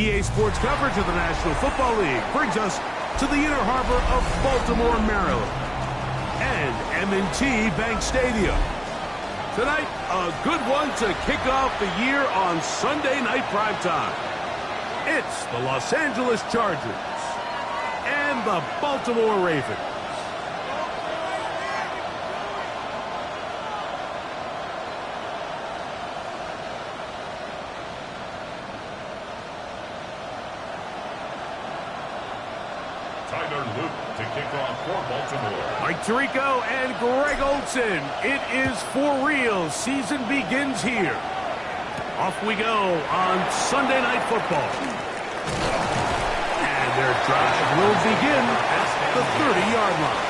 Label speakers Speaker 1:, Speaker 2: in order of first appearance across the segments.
Speaker 1: EA Sports coverage of the National Football League brings us to the inner harbor of Baltimore, Maryland, and M&T Bank Stadium. Tonight, a good one to kick off the year on Sunday night primetime. It's the Los Angeles Chargers and the Baltimore Ravens.
Speaker 2: To kick off for Baltimore.
Speaker 1: Mike Tirico and Greg Olsen. It is for real. Season begins here. Off we go on Sunday Night Football. And their drive will begin at the 30-yard line.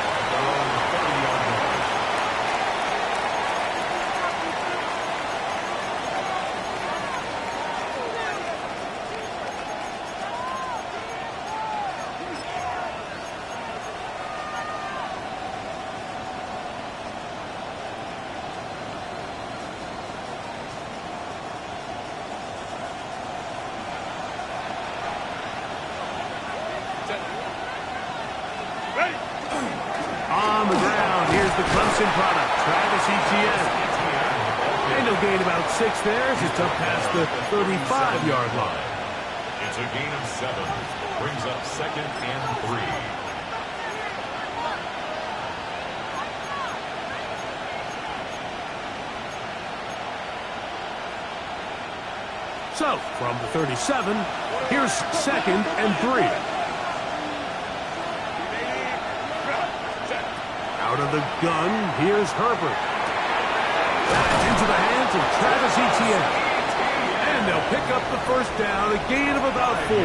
Speaker 1: On the ground, here's the Clemson product, Travis Etienne. And he'll gain about 6 there as it's up past the 35-yard line.
Speaker 2: It's a gain of 7. Brings up 2nd and 3.
Speaker 1: So, from the 37, here's 2nd and 3. Out of the gun, here's Herbert. Back into the hands of Travis Etienne. And they'll pick up the first down, a gain of about 4.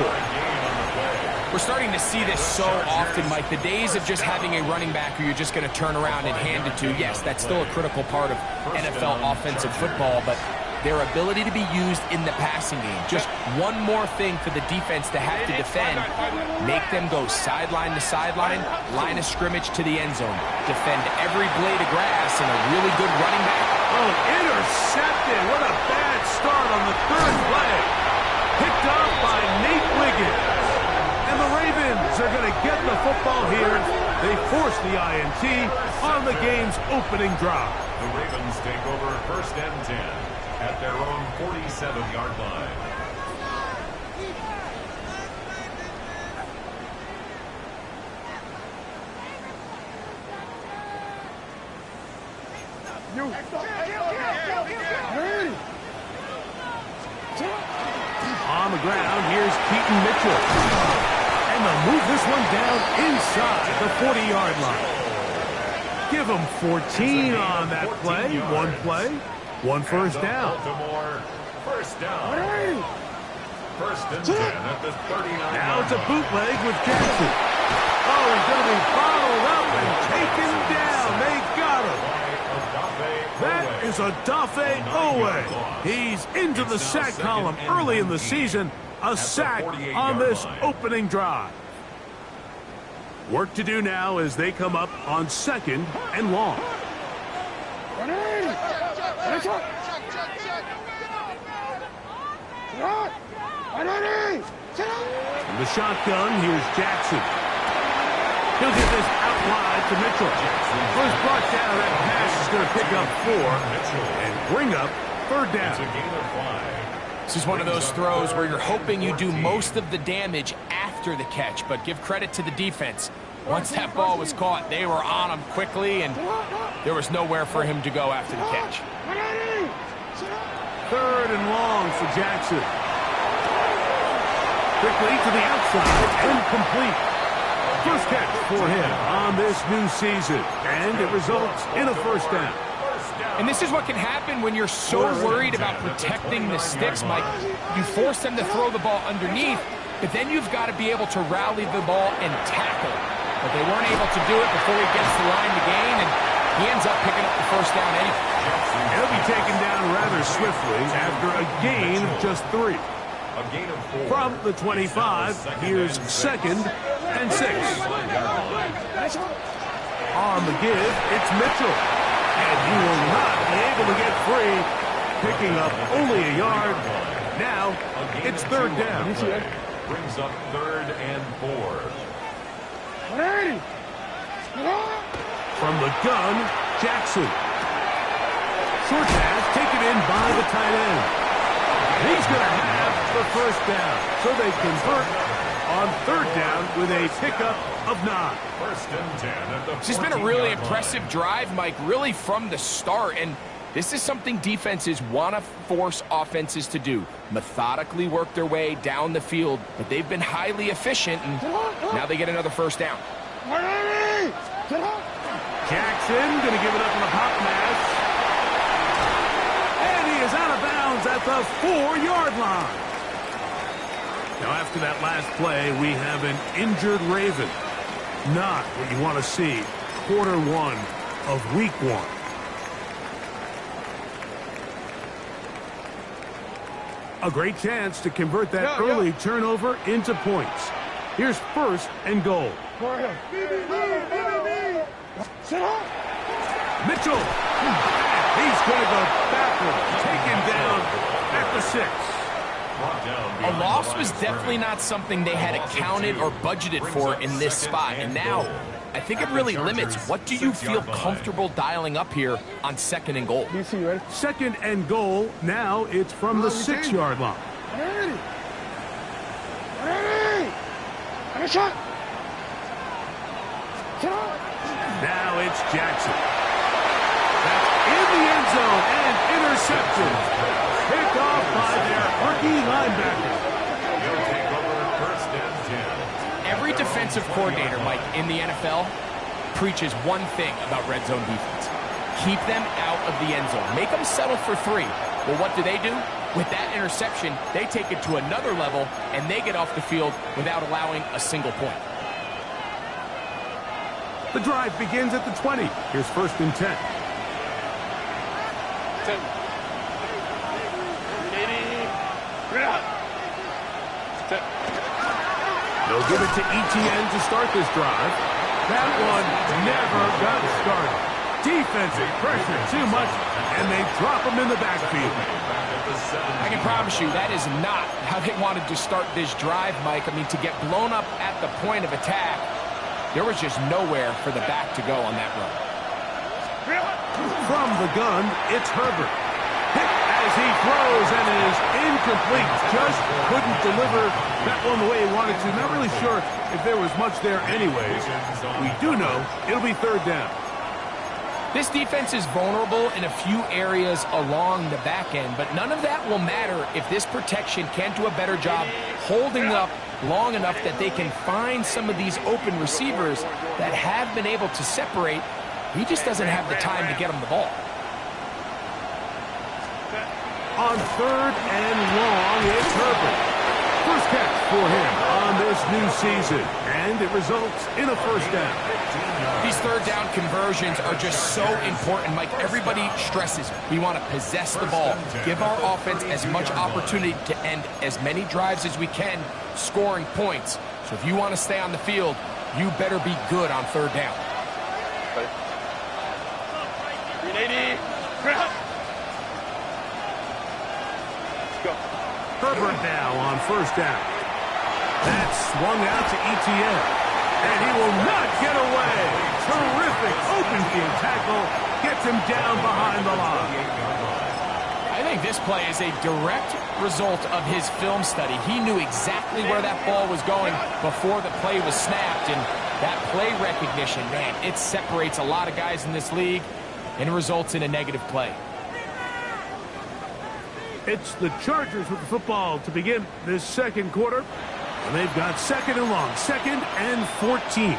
Speaker 3: We're starting to see this so often, Mike. The days of just having a running back who you're just going to turn around and hand it to, yes, that's still a critical part of NFL offensive football, but their ability to be used in the passing game. Just one more thing for the defense to have to defend. Make them go sideline to sideline, line of scrimmage to the end zone. Defend every blade of grass and a really good running back.
Speaker 1: Oh, intercepted. What a bad start on the 3rd play. Picked off by Nate Wiggins. And the Ravens are going to get the football here. They force the INT on the game's opening drive.
Speaker 2: The Ravens take over 1st and 10. At their own 47-yard line.
Speaker 1: On the ground, here's Keaton Mitchell. And they'll move this one down inside the 40-yard line. Give them 14 on that play. One play. 1 first down.
Speaker 2: Baltimore, first down. 1st and 10 at the 39.
Speaker 1: Now it's a bootleg with Jackson. Oh, he's going to be bottled up and taken down. They got him. That is Odafe Owe. He's into the sack column early in the season. A sack on this opening drive. Work to do now as they come up on 2nd and long. From the shotgun, here's Jackson. He'll get this out wide to Mitchell. First brought down, that pass is going to pick up 4 and bring up 3rd down.
Speaker 3: This is one of those throws where you're hoping you do most of the damage after the catch, but give credit to the defense. Once that ball was caught, they were on him quickly, and there was nowhere for him to go after the catch.
Speaker 1: 3rd and long for Jackson. Quickly to the outside and complete. First catch for him on this new season, and it results in a first down.
Speaker 3: And this is what can happen when you're so worried about protecting the sticks, Mike. You force them to throw the ball underneath, but then you've got to be able to rally the ball and tackle. But they weren't able to do it before he gets the line to gain, and he ends up picking up the first down anyway.
Speaker 1: He'll be taken down rather swiftly after a gain of just 3. From the 25, here's 2nd and 6. On the give, it's Mitchell. And he will not be able to get free, picking up only a yard. Now, it's third down.
Speaker 2: Brings up 3rd and 4.
Speaker 1: From the gun, Jackson. Short pass taken in by the tight end. He's going to have the first down. So they convert on third down with a pickup of 9.
Speaker 2: 1st and 10 at the 14-yard line.
Speaker 3: It's just been a really impressive drive, Mike, really from the start. And this is something defenses want to force offenses to do. Methodically work their way down the field, but they've been highly efficient, and now they get another first down.
Speaker 1: Jackson going to give it up on the pop pass. And he is out of bounds at the 4-yard line. Now, after that last play, we have an injured Raven. Not what you want to see quarter 1 of week 1. A great chance to convert that early turnover into points. Here's 1st and goal. Mitchell. He's going to go backward. Taken down at the 6.
Speaker 3: A loss was definitely not something they had accounted or budgeted for in this spot. And now, I think it really limits what do you feel comfortable dialing up here on 2nd and goal.
Speaker 1: 2nd and goal. Now it's from the 6-yard line. Now it's Jackson. That's in the end zone and interception. Picked off by their rookie linebacker.
Speaker 2: He'll take over 1st and 10.
Speaker 3: Every defensive coordinator, Mike, in the NFL preaches one thing about red zone defense. Keep them out of the end zone. Make them settle for 3. Well, what do? With that interception, they take it to another level, and they get off the field without allowing a single point.
Speaker 1: The drive begins at the 20. Here's 1st and 10. They'll give it to ETN to start this drive. That one never got started. Defensive pressure too much, and they drop him in the backfield.
Speaker 3: I can promise you that is not how they wanted to start this drive, Mike. I mean, to get blown up at the point of attack, there was just nowhere for the back to go on that run.
Speaker 1: From the gun, it's Herbert. Hit as he throws, and it is incomplete. Just couldn't deliver that one the way he wanted to. Not really sure if there was much there anyways. We do know it'll be 3rd down.
Speaker 3: This defense is vulnerable in a few areas along the back end, but none of that will matter if this protection can't do a better job holding up long enough that they can find some of these open receivers that have been able to separate. He just doesn't have the time to get them the ball.
Speaker 1: On 3rd and long, it's Herbert. First catch for him on this new season, and it results in a first down.
Speaker 3: These 3rd down conversions are just so important, Mike. Everybody stresses we want to possess the ball, give our offense as much opportunity to end as many drives as we can, scoring points. So if you want to stay on the field, you better be good on 3rd down.
Speaker 1: Herbert now on 1st down. That's swung out to ETN, and he will not get away. Terrific open field tackle gets him down behind the line.
Speaker 3: I think this play is a direct result of his film study. He knew exactly where that ball was going before the play was snapped, and that play recognition, man, it separates a lot of guys in this league and results in a negative play.
Speaker 1: It's the Chargers with the football to begin this 2nd quarter. And they've got 2nd and long, 2nd and 14.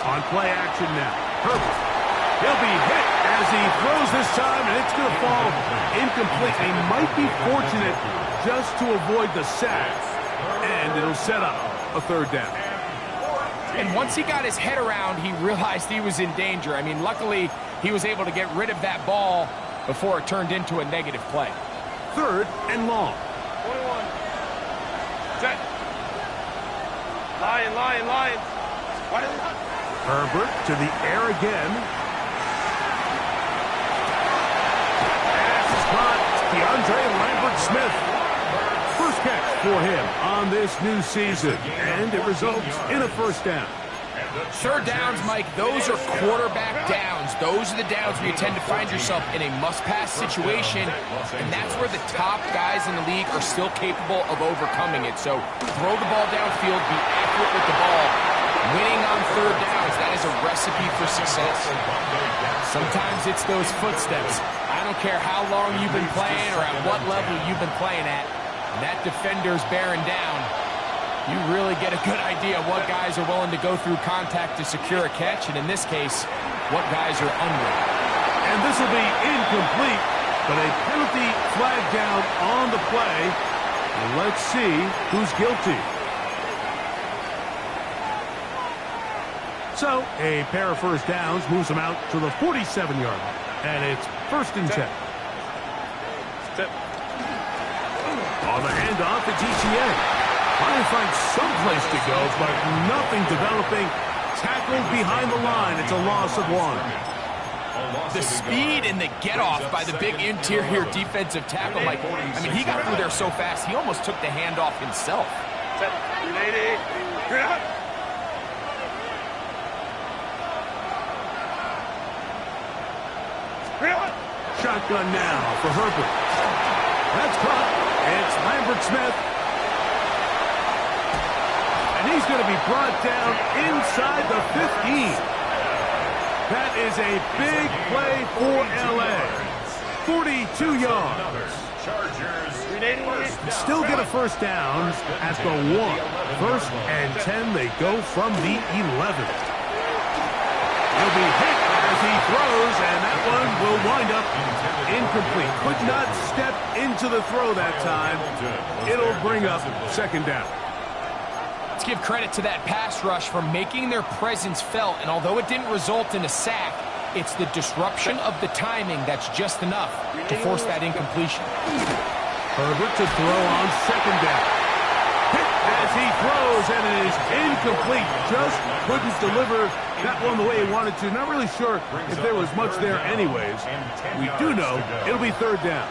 Speaker 1: On play action now. Herbert. He'll be hit as he throws this time, and it's going to fall incomplete. He might be fortunate just to avoid the sack, and it'll set up a 3rd down.
Speaker 3: And once he got his head around, he realized he was in danger. I mean, luckily, he was able to get rid of that ball before it turned into a negative play.
Speaker 1: 3rd and long.
Speaker 4: 21. Set. Lion.
Speaker 1: Herbert to the air again. Pass is caught. DeAndre Lambert-Smith. First catch for him on this new season, and it results in a first down.
Speaker 3: Third downs, Mike, those are quarterback downs. Those are the downs where you tend to find yourself in a must-pass situation, and that's where the top guys in the league are still capable of overcoming it. So throw the ball downfield, be accurate with the ball. Winning on third downs, that is a recipe for success. Sometimes it's those footsteps. I don't care how long you've been playing or at what level you've been playing at. That defender's bearing down. You really get a good idea of what guys are willing to go through contact to secure a catch, and in this case, what guys are under.
Speaker 1: And this will be incomplete, but a penalty flag down on the play. Let's see who's guilty. So, a pair of first downs moves them out to the 47-yard line, and it's 1st and 10. On the handoff, it's ETA. Trying to find some place to go, but nothing developing. Tackled behind the line. It's a loss of 1.
Speaker 3: The speed and the get-off by the big interior defensive tackle, Mike. I mean, he got through there so fast, he almost took the handoff himself.
Speaker 1: Shotgun now for Herbert. That's caught. It's Lambert-Smith. And he's going to be brought down inside the 15. That is a big play for L.A. 42 yards. Still get a first down at the 1. 1st and 10, they go from the 11. He'll be hit as he throws, and that one will wind up incomplete. Could not step into the throw that time. It'll bring up 2nd down.
Speaker 3: Let's give credit to that pass rush for making their presence felt, and although it didn't result in a sack, it's the disruption of the timing that's just enough to force that incompletion.
Speaker 1: Herbert to throw on 2nd down. Hit as he throws, and it is incomplete. Just couldn't deliver that one the way he wanted to. Not really sure if there was much there anyways. We do know it'll be 3rd down.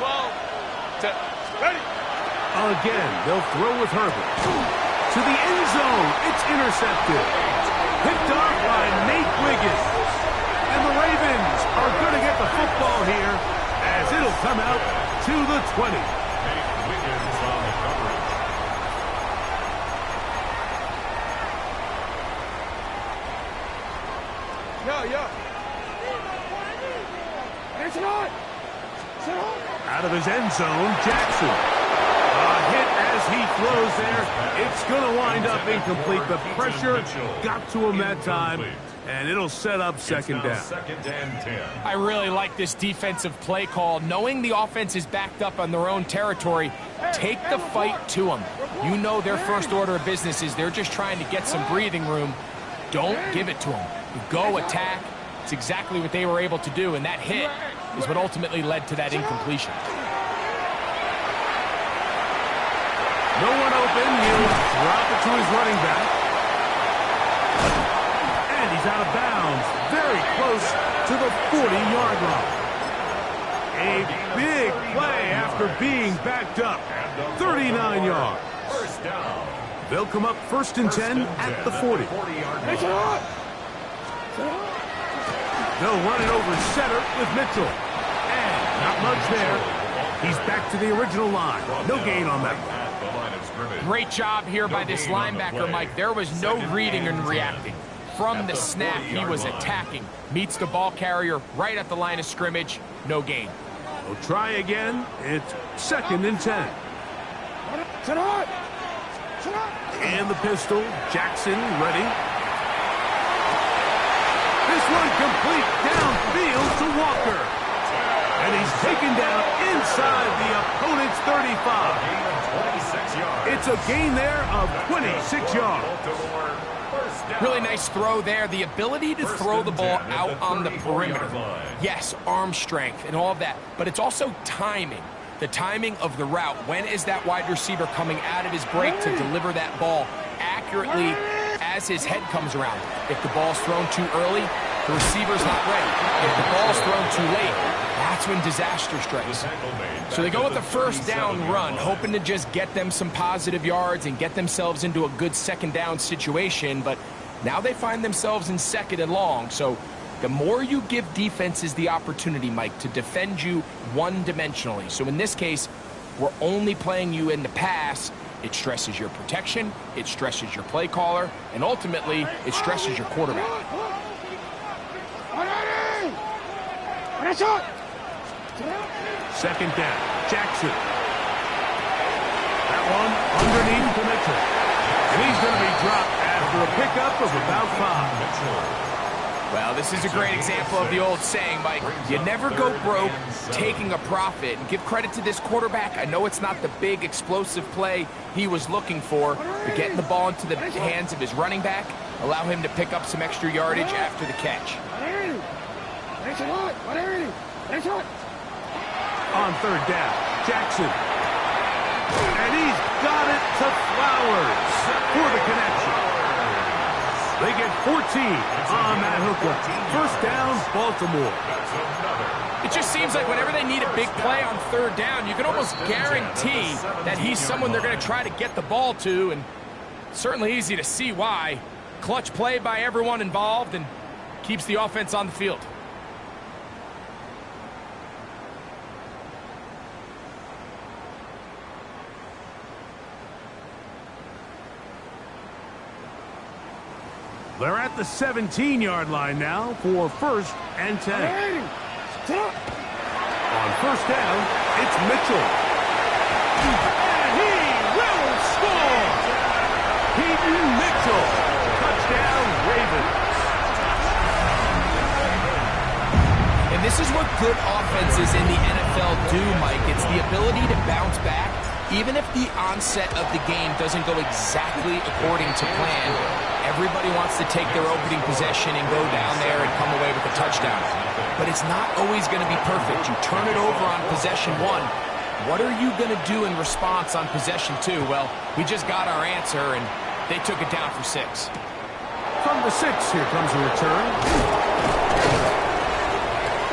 Speaker 4: 12. Ready.
Speaker 1: Again, they'll throw with Herbert. To the end zone, it's intercepted. Picked off by Nate Wiggins. And the Ravens are going to get the football here as it'll come out to the 20.
Speaker 2: Nate Wiggins on the coverage.
Speaker 4: Yo. It's not.
Speaker 1: Out of his end zone, Jackson. A hit as he throws there. It's going to wind up incomplete. The pressure got to him that time, and it'll set up 2nd down.
Speaker 2: 2nd and 10.
Speaker 3: I really like this defensive play call. Knowing the offense is backed up on their own territory, take the fight to them. You know their first order of business is they're just trying to get some breathing room. Don't give it to them. Go attack. It's exactly what they were able to do, and that hit is what ultimately led to that incompletion.
Speaker 1: No one open. He'll drop it to his running back. And he's out of bounds. Very close to the 40-yard line. A big play after being backed up. 39 yards.
Speaker 2: First down.
Speaker 1: They'll come up 1st and 10 at the 40. They'll run it over center with Mitchell. And not much there. He's back to the original line. No gain on that one.
Speaker 3: Great job here by this linebacker, Mike. There was no reading and reacting. From the snap, he was attacking. Meets the ball carrier right at the line of scrimmage. No gain.
Speaker 1: We'll try again. It's 2nd and 10. And the pistol. Jackson ready. This one complete downfield to Walker. And he's taken down inside the opponent's 35.
Speaker 2: 26 yards.
Speaker 1: It's a gain there of 26 yards.
Speaker 2: First
Speaker 3: Really nice throw there. The ability to throw the ball out on the perimeter. Yes, arm strength and all of that, but it's also timing. The timing of the route. When is that wide receiver coming out of his break to deliver that ball accurately as his head comes around? If the ball's thrown too early, the receiver's not ready. If the ball's thrown too late, that's when disaster strikes. So they go with the first down run, hoping to just get them some positive yards and get themselves into a good second down situation, but now they find themselves in second and long. So the more you give defenses the opportunity, Mike, to defend you one-dimensionally. So in this case, we're only playing you in the pass. It stresses your protection, it stresses your play caller, and ultimately, it stresses your quarterback.
Speaker 1: Second down, Jackson. That one underneath to Mitchell. And he's going to be dropped after a pickup of about 5.
Speaker 3: Well, this is a great example of the old saying, Mike. You never go broke taking a profit. And give credit to this quarterback. I know it's not the big explosive play he was looking for, but getting the ball into the hands of his running back, allow him to pick up some extra yardage after the catch.
Speaker 1: On third down, Jackson. And he's got it to Flowers for the connection. They get 14 on that hookup. First down, Baltimore.
Speaker 3: It just seems like whenever they need a big play on third down, you can almost guarantee that he's someone they're going to try to get the ball to, and certainly easy to see why. Clutch play by everyone involved and keeps the offense on the field.
Speaker 1: They're at the 17-yard line now for first and 10. On first down, it's Mitchell. And he will score! Keaton Mitchell. Touchdown, Ravens.
Speaker 3: And this is what good offenses in the NFL do, Mike. It's the ability to bounce back, even if the onset of the game doesn't go exactly according to plan. Everybody wants to take their opening possession and go down there and come away with a touchdown. But it's not always going to be perfect. You turn it over on possession 1. What are you going to do in response on possession 2? Well, we just got our answer, and they took it down for 6.
Speaker 1: From the 6, here comes a return.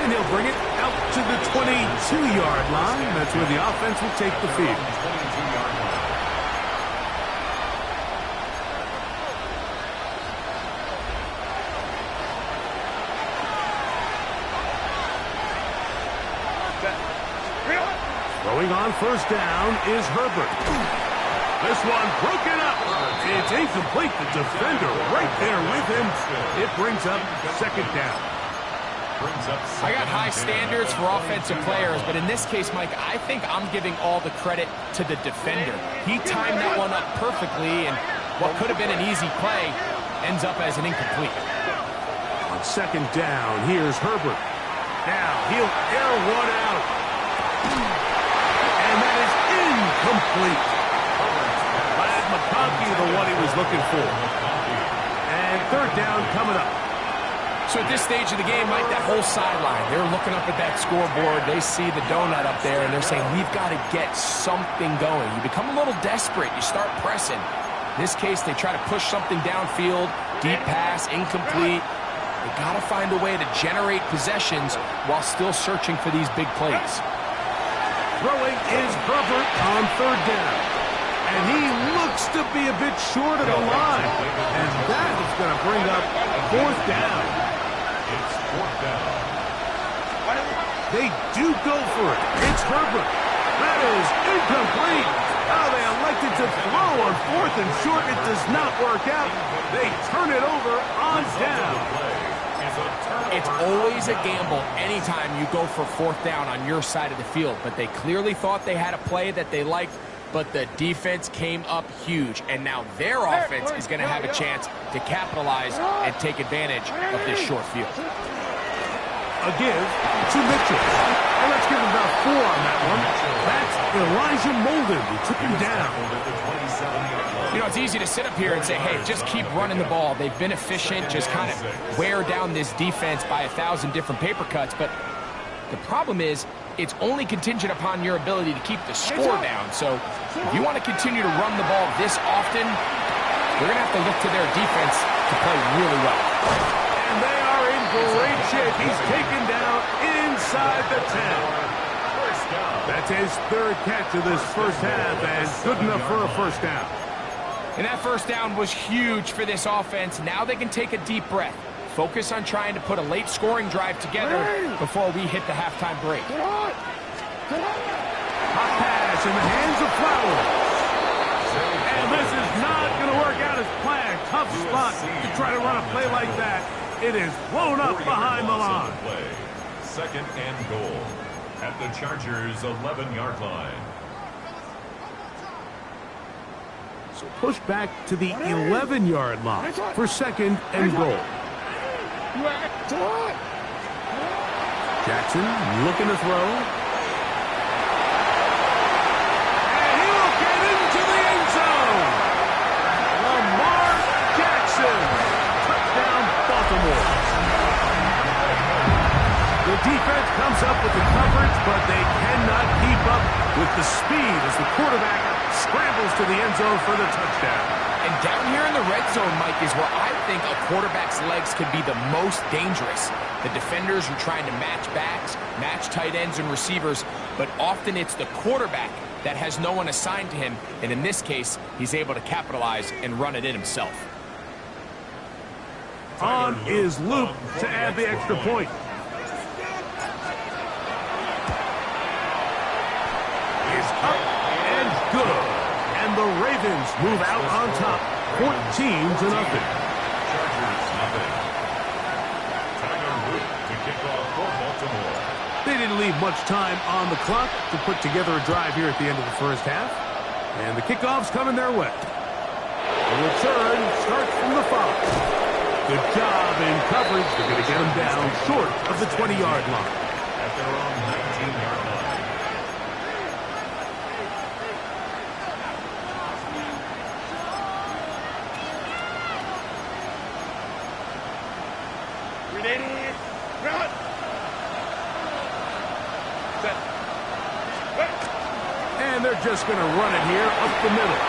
Speaker 1: And he'll bring it out to the 22-yard line. That's where the offense will take the field. Throwing on first down is Herbert. This one broken up. It's incomplete. The defender right there with him. It brings up second down.
Speaker 3: I got high standards for offensive players, but in this case, Mike, I think I'm giving all the credit to the defender. He timed that one up perfectly, and what could have been an easy play ends up as an incomplete.
Speaker 1: On second down, here's Herbert. Now he'll air one out. And that is incomplete. Glad McConkey, the one he was looking for. And third down coming up.
Speaker 3: So at this stage of the game, Mike, that whole sideline, they're looking up at that scoreboard. They see the donut up there, and they're saying, we've got to get something going. You become a little desperate. You start pressing. In this case, they try to push something downfield, deep pass, incomplete. They got to find a way to generate possessions while still searching for these big plays.
Speaker 1: Throwing is Herbert on third down. And he looks to be a bit short of the line. And that is going to bring up fourth down.
Speaker 2: It's fourth down.
Speaker 1: They do go for it. It's Herbert. That is incomplete. Oh, they elected to throw on fourth and short. It does not work out. They turn it over on down.
Speaker 3: It's always a gamble anytime you go for fourth down on your side of the field, but they clearly thought they had a play that they liked, but the defense came up huge, and now their offense is going to have a chance to capitalize and take advantage of this short field.
Speaker 1: A give to Mitchell. And let's give him about 4 on that one. That's Elijah Molden who took him down.
Speaker 3: You know, it's easy to sit up here and say, hey, just keep running the ball. They've been efficient, just kind of wear down this defense by 1,000 different paper cuts. But the problem is, it's only contingent upon your ability to keep the score down. So if you want to continue to run the ball this often, you're going to have to look to their defense to play really well.
Speaker 1: And they are in great shape. He's taken down inside the 10. That's his 3rd catch of this first half, and good enough for a first down.
Speaker 3: And that first down was huge for this offense. Now they can take a deep breath. Focus on trying to put a late scoring drive together before we hit the halftime break.
Speaker 1: Hot pass in the hands of Flowers. And this is not going to work out as planned. Tough spot to try to run a play like that. It is blown up behind the line.
Speaker 2: 2nd and goal at the Chargers' 11-yard line.
Speaker 1: So push back to the 11-yard line for 2nd and goal. Jackson looking to throw. And he'll get into the end zone. Lamar Jackson. Touchdown, Baltimore. The defense comes up with the coverage, but they cannot keep up with the speed as the quarterback scrambles to the end zone for the touchdown.
Speaker 3: And down here in the red zone, Mike, is where I think a quarterback's legs can be the most dangerous. The defenders are trying to match backs, match tight ends and receivers, but often it's the quarterback that has no one assigned to him, and in this case, he's able to capitalize and run it in himself.
Speaker 1: On is Luke to add the extra point. Is up and good. And the Ravens move out on top, 14-0.
Speaker 2: Chargers nothing. Tyler Root to kick off for Baltimore.
Speaker 1: They didn't leave much time on the clock to put together a drive here at the end of the first half. And the kickoff's coming their way. The return starts from the 5. Good job in coverage. They're going to get them down short of the 20-yard line.
Speaker 2: At their own 19-yard line.
Speaker 1: And they're just going to run it here up the middle.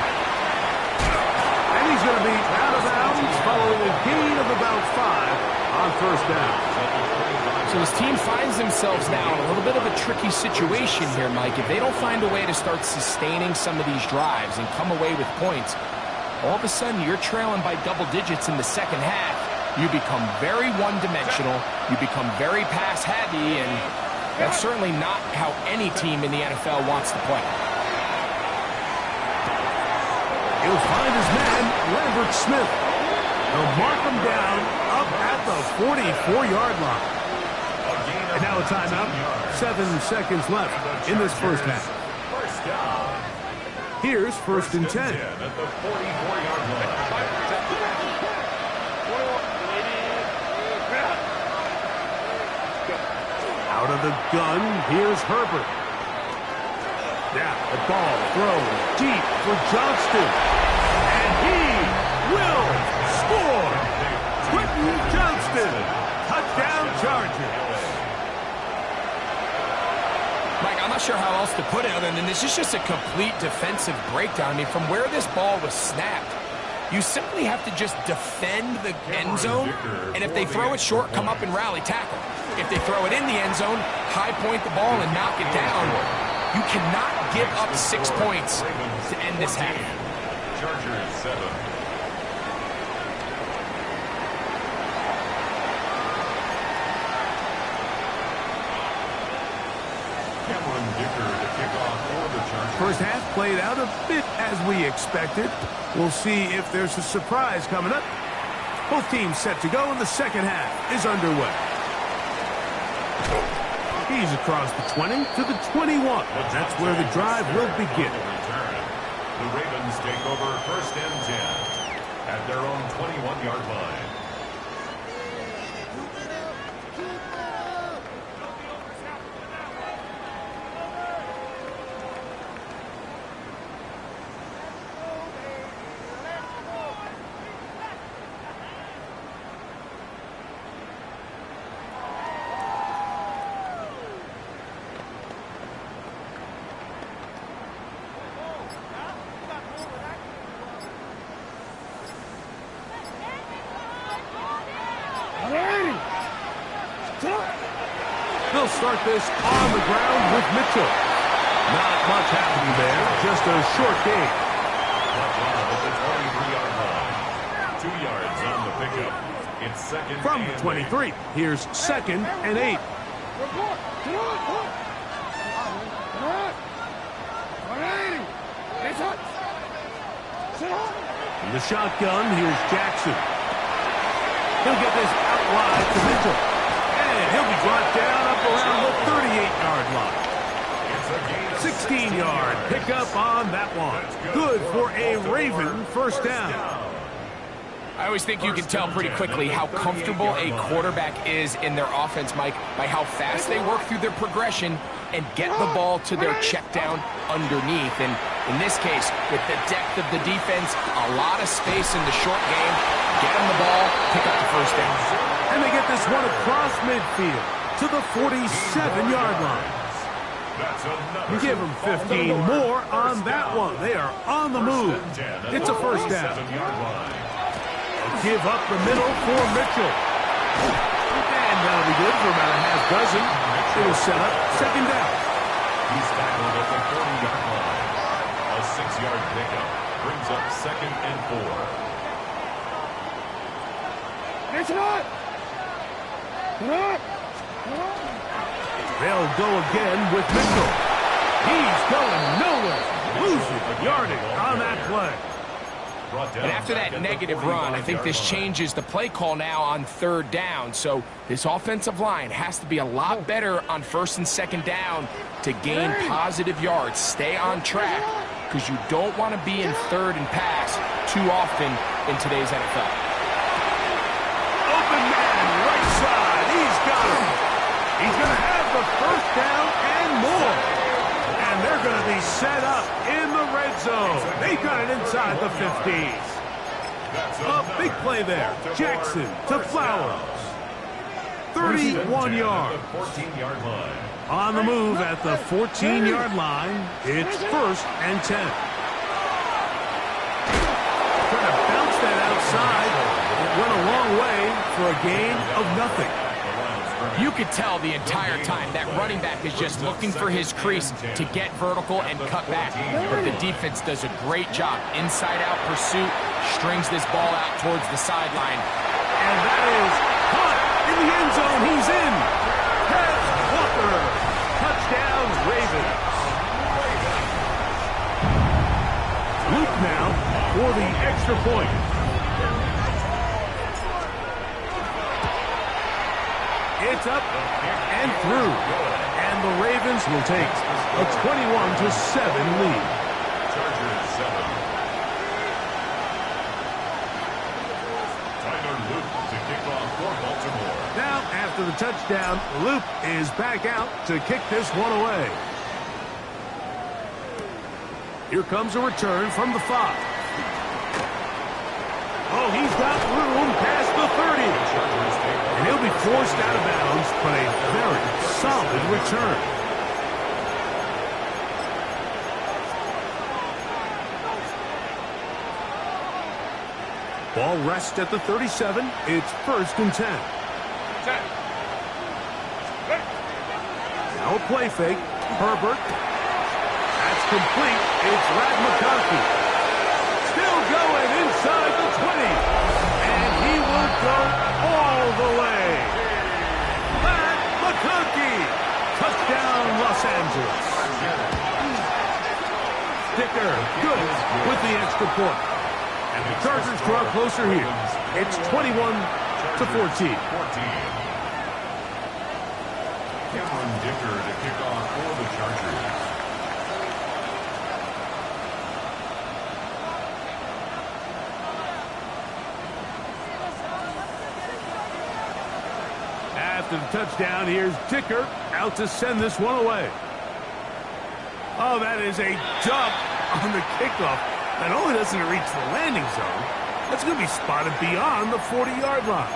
Speaker 1: And he's going to be out of bounds following a gain of about 5 on first down.
Speaker 3: So this team finds themselves now in a little bit of a tricky situation here, Mike. If they don't find a way to start sustaining some of these drives and come away with points, all of a sudden you're trailing by double digits in the second half. You become very one-dimensional. You become very pass-heavy, and that's certainly not how any team in the NFL wants to play.
Speaker 1: He'll find his man, Lambert Smith. He'll mark him down up at the 44-yard line. And now a timeout. 7 seconds left in this first half. Here's 1st and 10.
Speaker 2: At the 44-yard line.
Speaker 1: Out of the gun, here's Herbert. Now the ball throws deep for Johnston. And he will score. Quentin Johnston. Touchdown Chargers.
Speaker 3: Mike, I'm not sure how else to put it other than this is just a complete defensive breakdown. I mean, from where this ball was snapped, you simply have to just defend the end zone, and if they throw it short, come up and rally tackle. If they throw it in the end zone, high point the ball and knock it down. You cannot give up 6 points to end this half.
Speaker 2: Chargers 7.
Speaker 1: First half played out a bit as we expected. We'll see if there's a surprise coming up. Both teams set to go, and the second half is underway. He's across the 20 to the 21. That's where the drive will begin.
Speaker 2: The Ravens take over 1st and 10 at their own 21-yard line.
Speaker 1: They'll start this on the ground with Mitchell. Not much happening there, just a short gain.
Speaker 2: At the 23-yard line. 2 yards on the pickup. It's second
Speaker 1: From
Speaker 2: and
Speaker 1: the 23, here's 2nd and 8. In the shotgun, here's Jackson. He'll get this out wide to Mitchell. And he'll be brought down up around the 38-yard line. 16-yard pickup on that one. Good for a Raven first down.
Speaker 3: I always think you can tell pretty quickly how comfortable a quarterback is in their offense, Mike, by how fast they work through their progression and get the ball to their check down underneath. And in this case, with the depth of the defense, a lot of space in the short game, get them the ball, pick up the first down.
Speaker 1: And they get this one across midfield to the 47-yard line. You give them 15 more on that one. They are on the move. It's a first down. Give up the middle for Mitchell. And that'll be good for about a half dozen. It'll set up second down.
Speaker 2: He's tackled at the 40-yard line. A 6-yard pickup brings up 2nd and 4.
Speaker 4: It's not.
Speaker 1: They'll go again with Mitchell. He's going nowhere. Losing yardage on that play.
Speaker 3: And after that negative run, I think this changes the play call now on 3rd down. So this offensive line has to be a lot better on 1st and 2nd down to gain positive yards. Stay on track because you don't want to be in 3rd and pass too often in today's NFL.
Speaker 1: Open man, right side. He's got him. He's going to have the first down and more. And they're going to be set up in the red zone. They got it inside the 50s. A big play there. Jackson to Flowers. 31 yards.
Speaker 2: 14-yard line.
Speaker 1: On the move at the 14-yard line. It's 1st and 10. Trying to bounce that outside. It went a long way for a gain of nothing.
Speaker 3: You could tell the entire time that running back is just looking for his crease to get vertical and cut back. But the defense does a great job. Inside-out pursuit, strings this ball out towards the sideline.
Speaker 1: And that is caught in the end zone. He's in. Here's Walker. Touchdown, Ravens. Luke now for the extra point. It's up and through. And the Ravens will take a 21-7 lead.
Speaker 2: Chargers 7. Tyler Luke to kick off for Baltimore.
Speaker 1: Now, after the touchdown, Luke is back out to kick this one away. Here comes a return from the 5. Oh, he's got room past the 30. And he'll be forced out of bounds, but a very solid return. Ball rests at the 37. It's 1st and 10. Now a play fake. Herbert. That's complete. It's Rad McConkey. Still going inside the 20. And he will go all the way. Rad McConkey. Touchdown, Los Angeles. Dicker, good with the extra point. And the Chargers draw closer here. It's 21-14.
Speaker 2: Cameron Dicker to kick off for the Chargers.
Speaker 1: After the touchdown, here's Dicker out to send this one away. Oh, that is a dump on the kickoff. Not only doesn't it reach the landing zone, that's going to be spotted beyond the 40-yard line.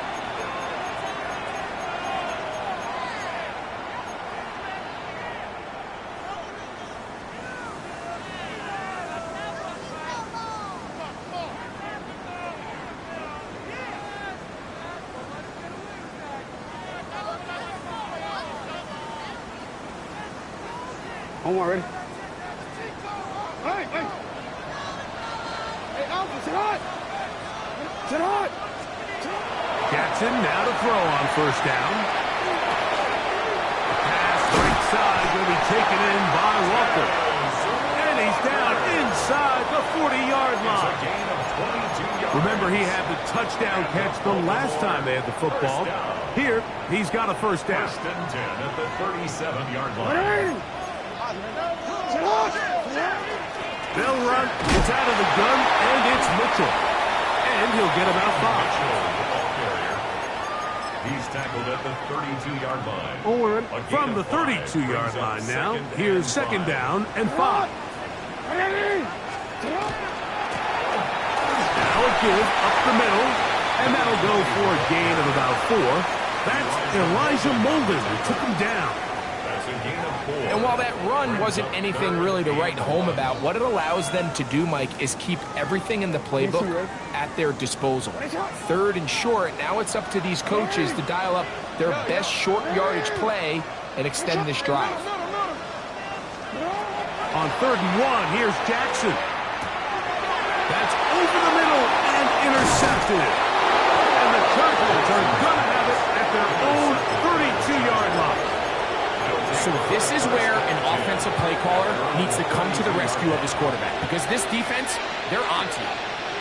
Speaker 4: One more, ready? Hey, hey! Hey, Alpha, sit hot! Sit hot!
Speaker 1: Jackson now to throw on first down. Pass right side will be taken in by Walker. And he's down inside the 40-yard line. Remember, he had the touchdown catch the last time they had the football. Here, he's got a first down.
Speaker 2: First and 10 at the 37-yard line.
Speaker 1: They'll run. It's out of the gun, and it's Mitchell. And he'll get about 5.
Speaker 2: He's tackled at the 32-yard line.
Speaker 1: From the 32-yard line now, here's second down and 5. Now a give up the middle, and that'll go for a gain of about 4. That's Elijah Molden who took him down.
Speaker 2: That's a gain of 4.
Speaker 3: And while that run wasn't anything really to write home about, what it allows them to do, Mike, is keep everything in the playbook at their disposal. Third and short, now it's up to these coaches to dial up their best short yardage play and extend this drive.
Speaker 1: On 3rd and 1, here's Jackson. That's over the middle and intercepted. And the Cardinals are going to have it at their own 32-yard line.
Speaker 3: So this is where an offensive play caller needs to come to the rescue of his quarterback, because this defense, they're onto you.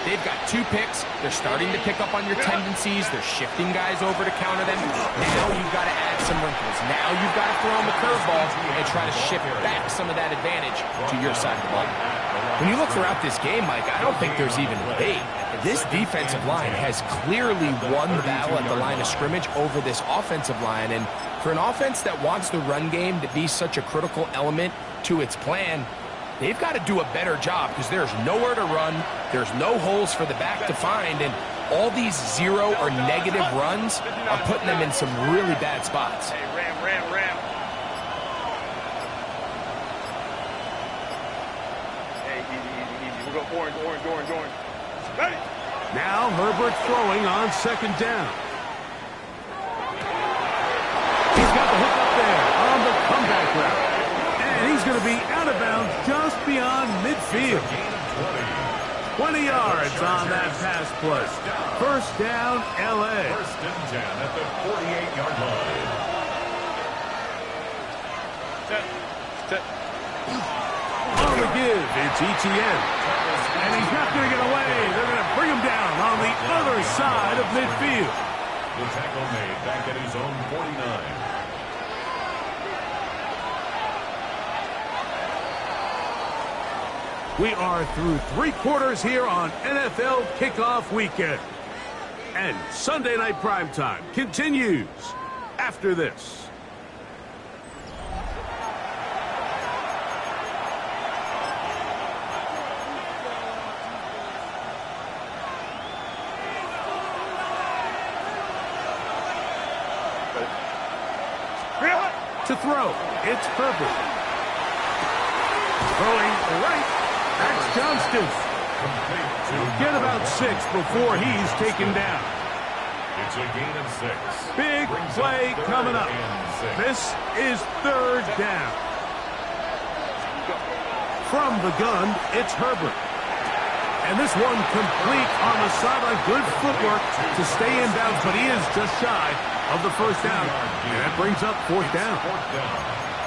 Speaker 3: They've got 2 picks. They're starting to pick up on your tendencies. They're shifting guys over to counter them. Now you've got to add some wrinkles. Now you've got to throw them the curveball and try to shift back some of that advantage to your side of the ball. When you look throughout this game, Mike, I don't think there's even a debate. This defensive line has clearly won the battle at the line of scrimmage over this offensive line. And for an offense that wants the run game to be such a critical element to its plan, they've got to do a better job, because there's nowhere to run, there's no holes for the back to find, and all these 0 or negative runs are putting them in some really bad spots.
Speaker 4: Hey, ram. Hey, easy. We'll go orange. Ready?
Speaker 1: Now Herbert throwing on second down. He's got the hook up there on the comeback route. And he's going to be out of bounds just beyond midfield. 20 yards on that pass play. First down, L.A.
Speaker 2: First and 10 at the 48-yard line.
Speaker 1: On the give, it's Etienne. And he's not going to get away. They're going to bring him down on the other side of midfield.
Speaker 2: The tackle made back at his own 49.
Speaker 1: We are through 3 quarters here on NFL Kickoff Weekend. And Sunday Night Primetime continues after this. To throw, it's Herbert. Throwing right, that's Johnston. Get about 6 before he's taken down.
Speaker 2: It's a gain of 6.
Speaker 1: Big play coming up. This is 3rd down. From the gun, it's Herbert. And this one complete on the sideline. Good footwork to stay in bounds, but he is just shy of the first down. And that brings up 4th down.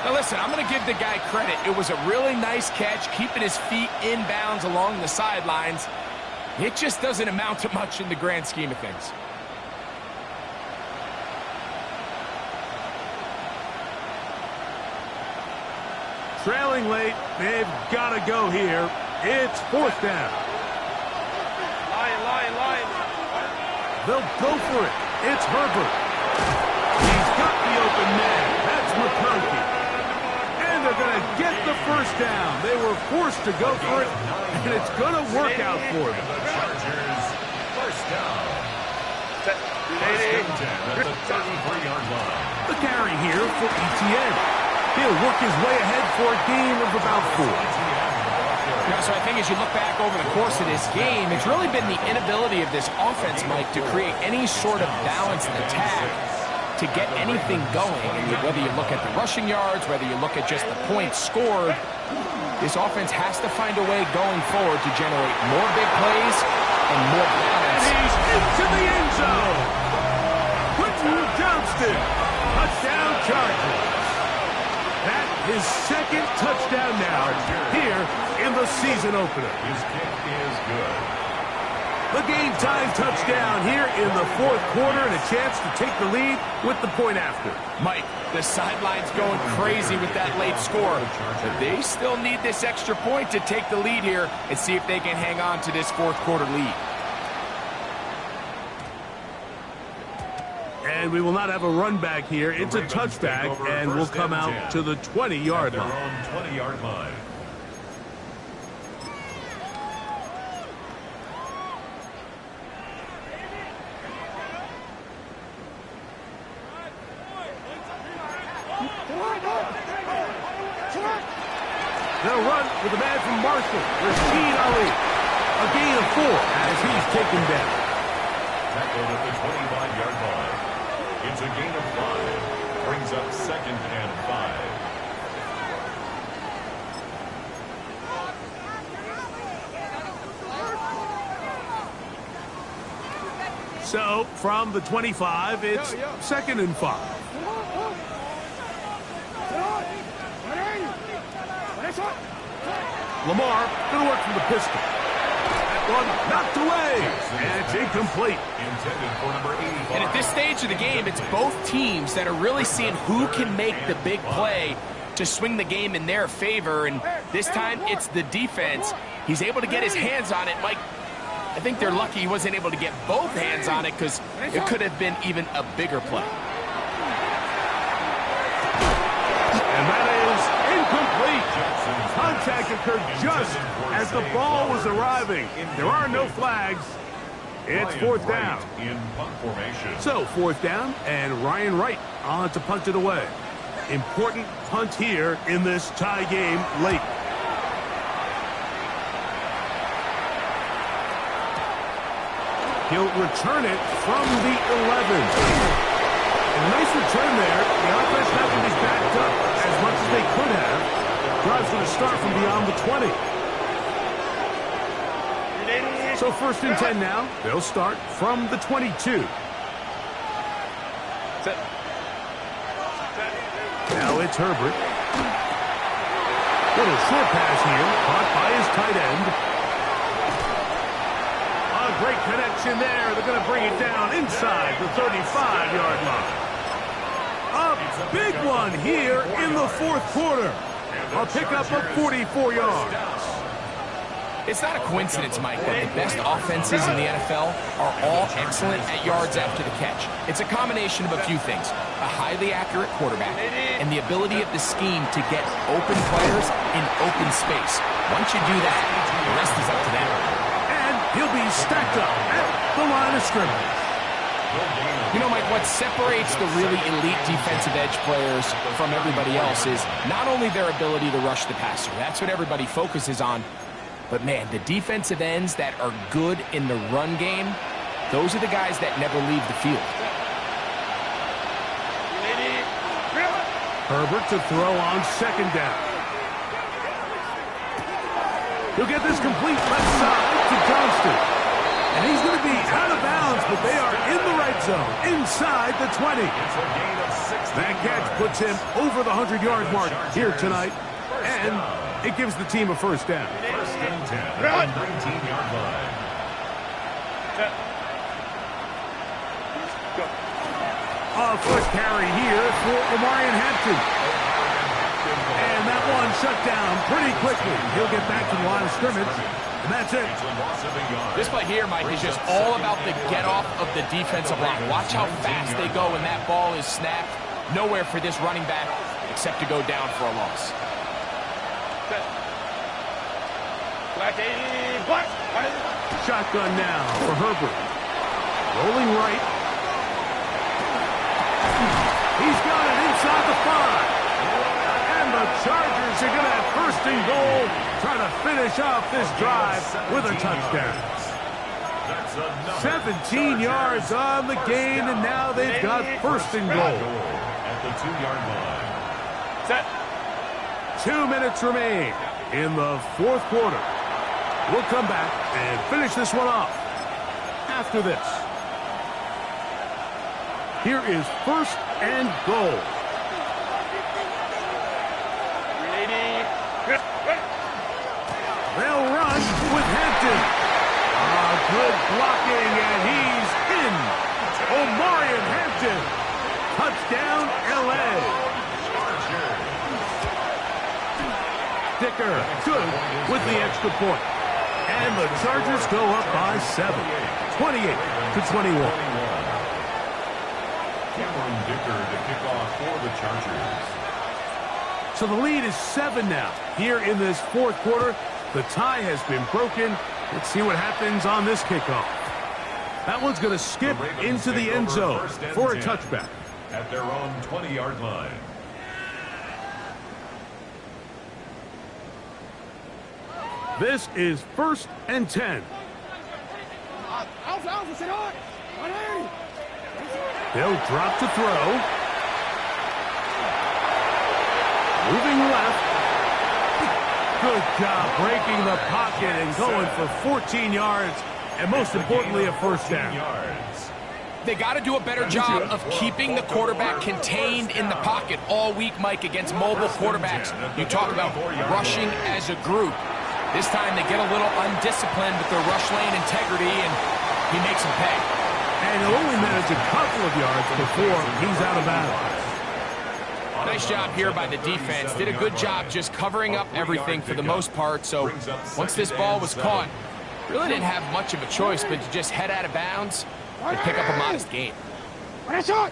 Speaker 3: Now listen, I'm going to give the guy credit. It was a really nice catch, keeping his feet in bounds along the sidelines. It just doesn't amount to much in the grand scheme of things.
Speaker 1: Trailing late, they've got to go here. It's 4th down.
Speaker 4: Lion.
Speaker 1: They'll go for it. It's Herbert. He's got the open man. That's McConkey. And they're going to get the first down. They were forced to go for it, and it's going to work out for them.
Speaker 2: The Chargers, first down. First and 10 at the 33-yard line.
Speaker 1: The carry here for Etienne. He'll work his way ahead for a gain of about 4.
Speaker 3: Yeah, so I think as you look back over the course of this game, it's really been the inability of this offense, Mike, to create any sort of balanced attack to get anything going. And whether you look at the rushing yards, whether you look at just the points scored, this offense has to find a way going forward to generate more big plays and more balance.
Speaker 1: And he's into the end zone. Quentin Johnston, touchdown Chargers. That is second touchdown now here in the season opener.
Speaker 2: His kick is good.
Speaker 1: The game-time touchdown here in the fourth quarter and a chance to take the lead with the point after.
Speaker 3: Mike, the sideline's going crazy with that late score, but they still need this extra point to take the lead here and see if they can hang on to this fourth quarter lead.
Speaker 1: And we will not have a run back here. It's a touchback, and we'll come out to the 20-yard line.
Speaker 2: Their own 20-yard line.
Speaker 1: They'll run with the man from Marshall, Rashid Ali. A gain of 4 as he's taken down.
Speaker 2: Tackled at the 25-yard line. It's a gain of 5. Brings up 2nd and 5.
Speaker 1: So, from the 25, it's 2nd and 5. Lamar going to work from the pistol. That one knocked away, and it's incomplete.
Speaker 2: Intended for number 85.
Speaker 3: And at this stage of the game, it's both teams that are really seeing who can make the big play to swing the game in their favor, and this time it's the defense. He's able to get his hands on it. Mike, I think they're lucky he wasn't able to get both hands on it because it could have been even a bigger play.
Speaker 1: And that is incomplete. Contact occurred just as the ball was arriving. There are no flags. It's fourth down.
Speaker 2: In punt formation.
Speaker 1: So, fourth down, and Ryan Wright on to punt it away. Important punt here in this tie game late. He'll return it from the 11. A nice return there. The offense not to be backed up as much as they could have. Drives going to start from beyond the 20. So 1st and 10 now. They'll start from the 22. Now it's Herbert. Little short pass here. Caught by his tight end. A great connection there. They're going to bring it down inside the 35-yard line. A big one here in the fourth quarter. A pickup of 44 yards.
Speaker 3: It's not a coincidence, Mike, that the best offenses in the NFL are all excellent at yards after the catch. It's a combination of a few things. A highly accurate quarterback and the ability of the scheme to get open players in open space. Once you do that, the rest is up to them.
Speaker 1: And he'll be stacked up at the line of scrimmage.
Speaker 3: You know, Mike, what separates the really elite defensive edge players from everybody else is not only their ability to rush the passer. That's what everybody focuses on. But, man, the defensive ends that are good in the run game, those are the guys that never leave the field.
Speaker 1: Herbert to throw on 2nd down. He'll get this complete left side to Johnston. And he's going to be out of bounds, but they are in the right zone, inside the 20. That catch puts him over the 100-yard mark here tonight, and it gives the team a first down.
Speaker 2: 1st and 10 at the 19-yard line.
Speaker 1: A foot carry here for Omarion Hampton. And that one shut down pretty quickly. He'll get back to the line of scrimmage, and that's it.
Speaker 3: This play here, Mike, is just all about the get-off of the defensive line. Watch how fast they go when that ball is snapped. Nowhere for this running back except to go down for a loss.
Speaker 1: Shotgun now for Herbert. Rolling right. He's got it inside the 5. And the Chargers are going to have 1st and goal, trying to finish off this drive with a touchdown.
Speaker 2: That's another
Speaker 1: 17 yards on the gain, and now they've got first and goal.
Speaker 2: At the 2-yard line.
Speaker 4: Set.
Speaker 1: 2 minutes remain in the fourth quarter. We'll come back and finish this one off after this. Here is first and goal. They'll run with Hampton. Good blocking, and he's in. Omarion Hampton. Touchdown, L.A. Dicker, good with the extra point. And the Chargers go up by 7, 28-21.
Speaker 2: Cameron Dicker to kick off for the Chargers.
Speaker 1: So the lead is 7 now. Here in this fourth quarter, the tie has been broken. Let's see what happens on this kickoff. That one's going to skip into the end zone for a touchback.
Speaker 2: At their own 20-yard line.
Speaker 1: This is first and 10. They'll drop to throw. Moving left. Good job breaking the pocket and going for 14 yards, and most importantly, a first down.
Speaker 3: They got to do a better job of keeping the quarterback contained in the pocket all week, Mike, against mobile quarterbacks. You talk about rushing as a group. This time they get a little undisciplined with their rush lane integrity, and he makes them pay.
Speaker 1: And he'll only manage a couple of yards before he's out of bounds.
Speaker 3: Nice job here by the defense. Did a good job just covering up everything for the most part. So once this ball was caught, really didn't have much of a choice but to just head out of bounds and pick up a modest gain.
Speaker 4: 13.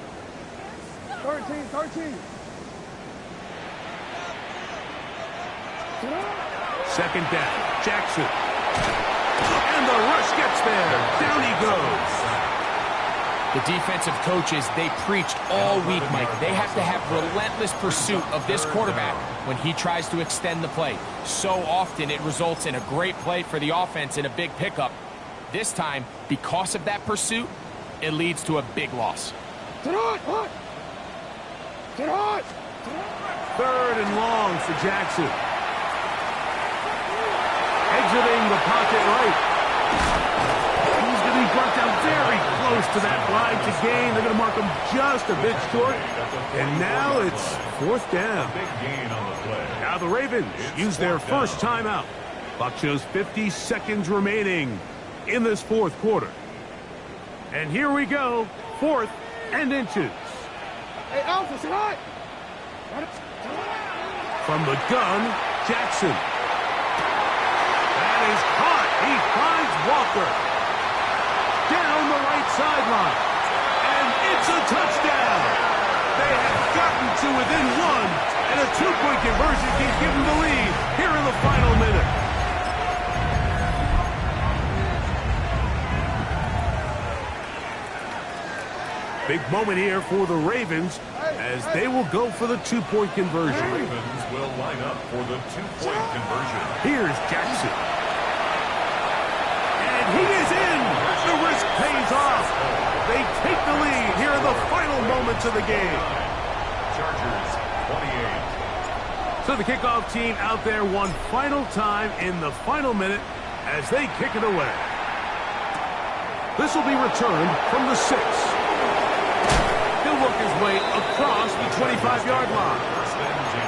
Speaker 1: Second down, Jackson. And the rush gets there. Down he goes.
Speaker 3: The defensive coaches, they preached all week, Mike. They have to have relentless pursuit of this quarterback when he tries to extend the play. So often it results in a great play for the offense and a big pickup. This time, because of that pursuit, it leads to a big loss.
Speaker 1: Third and long for Jackson. Exiting the pocket right. He's going to be brought down very close to that line to gain. They're going to mark him just a bit short. And now it's fourth down. Now the Ravens use their first timeout. Clock shows 50 seconds remaining in this fourth quarter. And here we go, 4th and inches.
Speaker 4: Hey, Alpha, sit high.
Speaker 1: From the gun, Jackson. That is caught. He finds Walker. Down the right sideline. And it's a touchdown. They have gotten to within 1, and a 2-point conversion can give them the lead here in the final minute. Big moment here for the Ravens as they will go for the 2-point conversion.
Speaker 2: The Ravens will line up for the 2-point conversion.
Speaker 1: Here's Jackson. And he is in. The risk pays off. They take the lead here in the final moments of the game.
Speaker 2: Chargers 28.
Speaker 1: So the kickoff team out there one final time in the final minute as they kick it away. This will be returned from the 6. He'll work his way across the 25-yard line.
Speaker 2: First and 10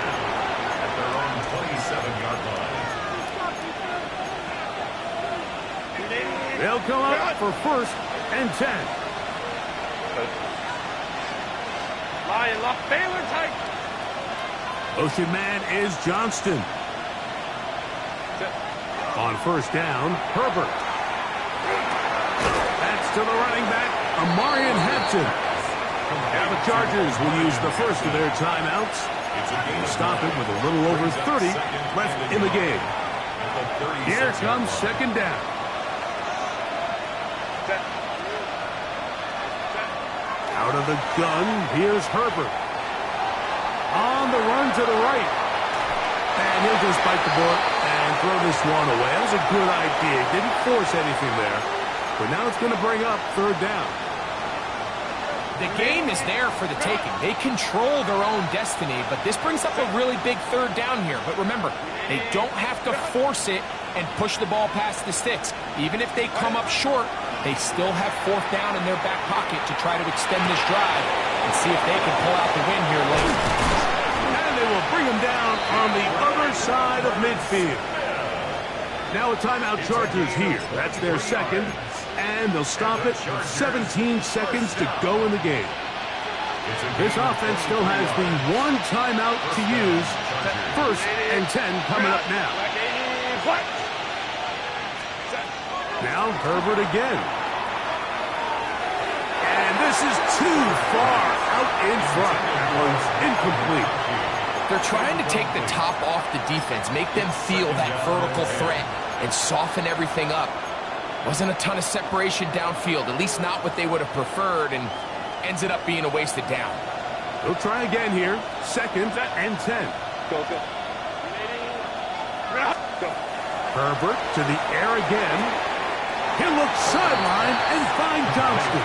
Speaker 2: at their own 27-yard line.
Speaker 1: They'll come up for first and 10.
Speaker 4: Lion lock Baylor tight.
Speaker 1: Motion man is Johnston. On first down, Herbert. That's to the running back, Omarion Hampton. Now the Chargers will use the first of their timeouts. Stop it with a little over 30 left in the game. Here comes second down. Out of the gun, here's Herbert. On the run to the right. And he'll just bite the bullet and throw this one away. That was a good idea. Didn't force anything there. but now it's going to bring up third down.
Speaker 3: The game is there for the taking. They control their own destiny, but this brings up a really big third down here. But remember, they don't have to force it and push the ball past the sticks. Even if they come up short, they still have fourth down in their back pocket to try to extend this drive and see if they can pull out the win here late.
Speaker 1: And they will bring him down on the other side of midfield. Now a timeout Chargers here. That's their second. And they'll stop it with 17 seconds to go in the game. This offense still has the one timeout to use. First and 10 coming up now. Now Herbert again. And this is too far out in front. That one's incomplete.
Speaker 3: They're trying to take the top off the defense, make them feel that vertical threat, and soften everything up. Wasn't a ton of separation downfield, at least not what they would have preferred, and ends it up being a wasted down.
Speaker 1: They'll try again here. Second and 10.
Speaker 4: Go.
Speaker 1: Herbert to the air again. He'll look sideline and find Johnston.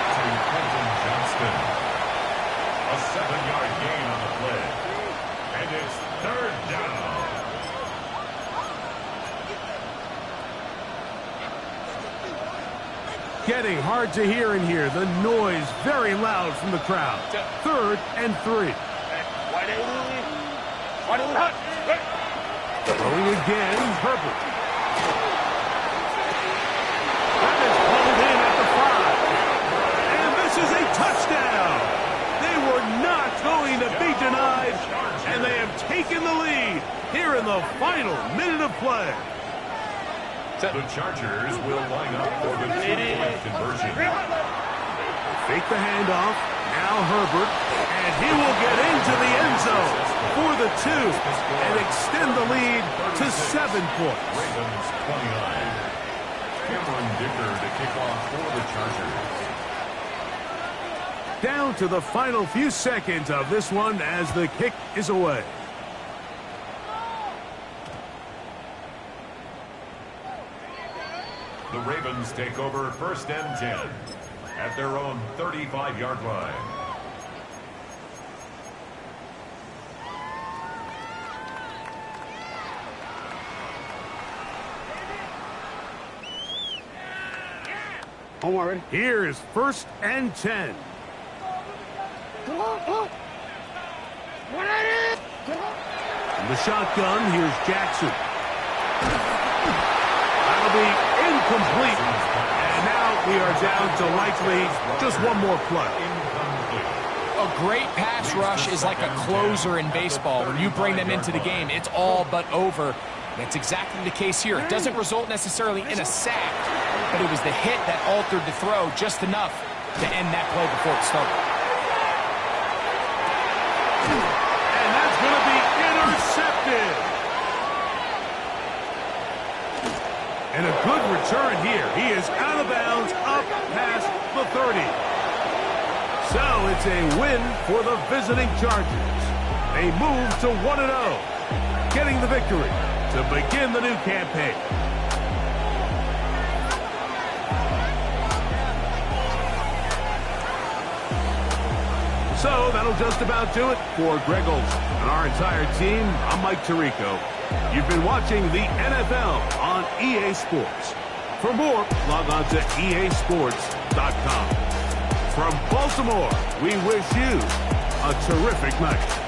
Speaker 2: A 7-yard gain on the play. And it's third down.
Speaker 1: Getting hard to hear in here. The noise very loud from the crowd. Third and 3. Throwing again, Herbert. That is pulled in at the 5. And this is a touchdown. They were not going to be denied, and they have taken the lead here in the final minute of play.
Speaker 2: The Chargers will line up for the two-point conversion.
Speaker 1: Fake the handoff. Now Herbert. And he will get into the end zone for the 2 and extend the lead to 7 points.
Speaker 2: Ravens 29. Cameron Dicker to kick off for the Chargers.
Speaker 1: Down to the final few seconds of this one as the kick is away.
Speaker 2: The Ravens take over first and 10 at their own 35-yard line.
Speaker 4: Home already.
Speaker 1: Here is first and 10.
Speaker 4: Come on.
Speaker 1: In the shotgun, here's Jackson. That'll be incomplete. And now we are down to likely just one more play.
Speaker 3: A great pass rush is like a closer in baseball. When you bring them into the game, it's all but over. That's exactly the case here. It doesn't result necessarily in a sack, but it was the hit that altered the throw just enough to end that play before it started.
Speaker 1: And that's going to be intercepted. And a good return here. He is out of bounds up past the 30. So it's a win for the visiting Chargers. They move to 1-0, getting the victory to begin the new campaign. So that'll just about do it for Greg Olson and our entire team. I'm Mike Tirico. You've been watching the NFL on EA Sports. For more, log on to easports.com. From Baltimore, we wish you a terrific night.